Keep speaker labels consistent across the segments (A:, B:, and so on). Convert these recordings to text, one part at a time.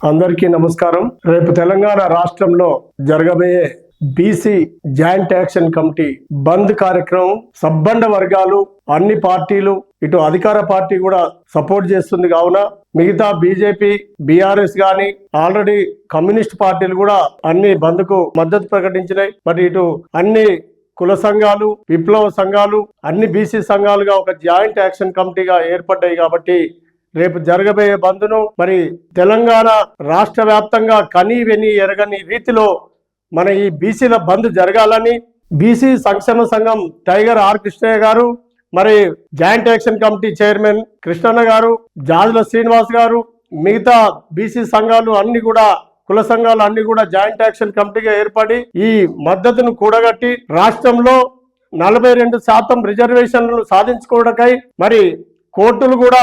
A: అందరికీ నమస్కారం. రేపు తెలంగాణ రాష్ట్రంలో జరగబోయే బీసీ జాయింట్ యాక్షన్ కమిటీ బంద్ కార్యక్రమం సబ్బండ వర్గాలు అన్ని పార్టీలు ఇటు అధికార పార్టీ కూడా సపోర్ట్ చేస్తుంది. కావున మిగతా బీజేపీ బీఆర్ఎస్ గాని ఆల్రెడీ కమ్యూనిస్ట్ పార్టీలు కూడా అన్ని బంద్ కు మద్దతు ప్రకటించినాయి. మరి ఇటు అన్ని కుల సంఘాలు విప్లవ సంఘాలు అన్ని బీసీ సంఘాలుగా ఒక జాయింట్ యాక్షన్ కమిటీగా ఏర్పడ్డాయి. కాబట్టి రేపు జరగబోయే బంద్ను మరి తెలంగాణ రాష్ట్ర వ్యాప్తంగా కనీ వెని ఎరగని రీతిలో మన ఈ బీసీల బంద్ జరగాలని బీసీ సంక్షేమ సంఘం టైగర్ ఆర్ కృష్ణయ్య గారు, మరి జాయింట్ యాక్షన్ కమిటీ చైర్మన్ కృష్ణన్న గారు, జాజుల శ్రీనివాస్ గారు, మిగతా బీసీ సంఘాలు అన్ని కూడా కుల సంఘాలు అన్ని కూడా జాయింట్ యాక్షన్ కమిటీగా ఏర్పడి ఈ మద్దతును కూడగట్టి రాష్ట్రంలో 42% రిజర్వేషన్లను సాధించుకోవడకై మరి కోర్టులు కూడా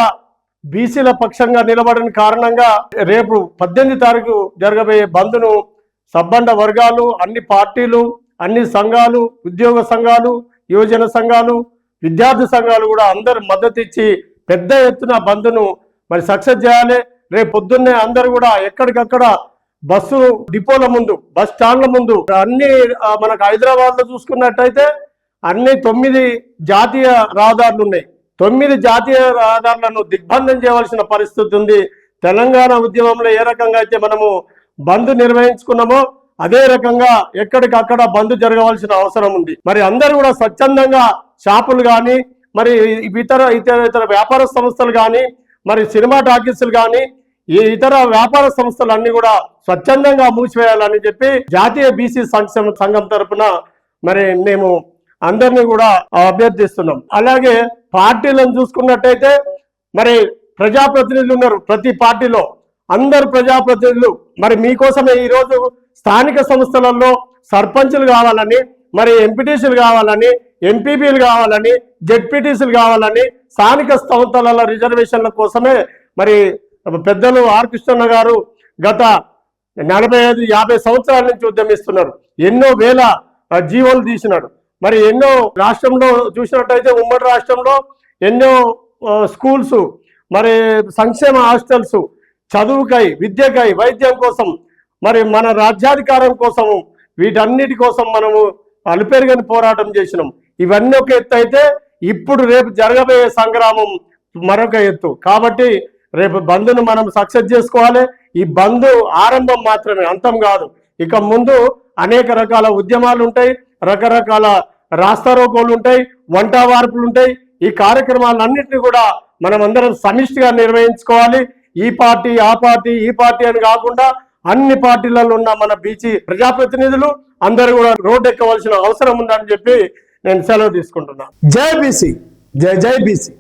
A: బీసీల పక్షంగా నిలబడిన కారణంగా రేపు 18 తారీఖు జరగబోయే బంద్ను సబ్బండ వర్గాలు అన్ని పార్టీలు అన్ని సంఘాలు ఉద్యోగ సంఘాలు యువజన సంఘాలు విద్యార్థి సంఘాలు కూడా అందరు మద్దతు ఇచ్చి పెద్ద ఎత్తున బంద్ను మరి సక్సెస్ చేయాలి. రేపు పొద్దున్నే అందరు కూడా ఎక్కడికక్కడ బస్సు డిపోల ముందు బస్ స్టాండ్ల ముందు అన్ని మనకు హైదరాబాద్ లో చూసుకున్నట్టయితే అన్ని 9 జాతీయ రహదారులు ఉన్నాయి. 9 జాతీయ రహదారులను దిగ్బంధం చేయవలసిన పరిస్థితి ఉంది. తెలంగాణ ఉద్యమంలో ఏ రకంగా అయితే మనము బంద్ నిర్వహించుకున్నామో అదే రకంగా ఎక్కడికక్కడ బంద్ జరగవలసిన అవసరం ఉంది. మరి అందరూ కూడా స్వచ్ఛందంగా షాపులు కానీ మరి ఇతర వ్యాపార సంస్థలు కానీ మరి సినిమా టాకీసులు కానీ ఈ ఇతర వ్యాపార సంస్థలు అన్ని కూడా స్వచ్ఛందంగా మూసివేయాలని చెప్పి జాతీయ బీసీ సంక్షేమ సంఘం తరఫున మరి మేము అందరినీ కూడా అభ్యర్థిస్తున్నాం. అలాగే పార్టీలను చూసుకున్నట్టయితే మరి ప్రజాప్రతినిధులు ఉన్నారు ప్రతి పార్టీలో. అందరు ప్రజాప్రతినిధులు మరి మీకోసమే ఈరోజు స్థానిక సంస్థలలో సర్పంచులు కావాలని, మరి ఎంపీటీసీలు కావాలని, ఎంపీపీలు కావాలని, జెడ్పీటీసీలు కావాలని స్థానిక సంస్థల రిజర్వేషన్ల కోసమే మరి పెద్దలు ఆర్ కృష్ణన్న గారు గత 45-50 సంవత్సరాల నుంచి ఉద్యమిస్తున్నారు. ఎన్నో వేల జీవోలు తీసినాడు. మరి ఎన్నో రాష్ట్రంలో చూసినట్టయితే ఉమ్మడి రాష్ట్రంలో ఎన్నో స్కూల్స్ మరి సంక్షేమ హాస్టల్స్ చదువుకై విద్యకై వైద్యం కోసం మరి మన రాజ్యాధికారం కోసము వీటన్నిటి కోసం మనము అలుపెరుగని పోరాటం చేసినాం. ఇవన్నీ ఒక ఎత్తు అయితే ఇప్పుడు రేపు జరగబోయే సంగ్రామం మరొక ఎత్తు. కాబట్టి రేపు బంద్ను మనం సక్సెస్ చేసుకోవాలి. ఈ బంద్ ఆరంభం మాత్రమే, అంతం కాదు. ఇక ముందు అనేక రకాల ఉద్యమాలు ఉంటాయి, రకరకాల రాస్తారోకోలు ఉంటాయి, వంట వార్పులు ఉంటాయి. ఈ కార్యక్రమాలన్నింటినీ కూడా మనం అందరం సమిష్టిగా నిర్వహించుకోవాలి. ఈ పార్టీ ఆ పార్టీ ఈ పార్టీ అని కాకుండా అన్ని పార్టీలలో ఉన్న మన బీసీ ప్రజాప్రతినిధులు అందరూ కూడా రోడ్డు ఎక్కవలసిన అవసరం ఉందని చెప్పి నేను సెలవు తీసుకుంటున్నాను. జై బీసీ, జై జై బీసీ.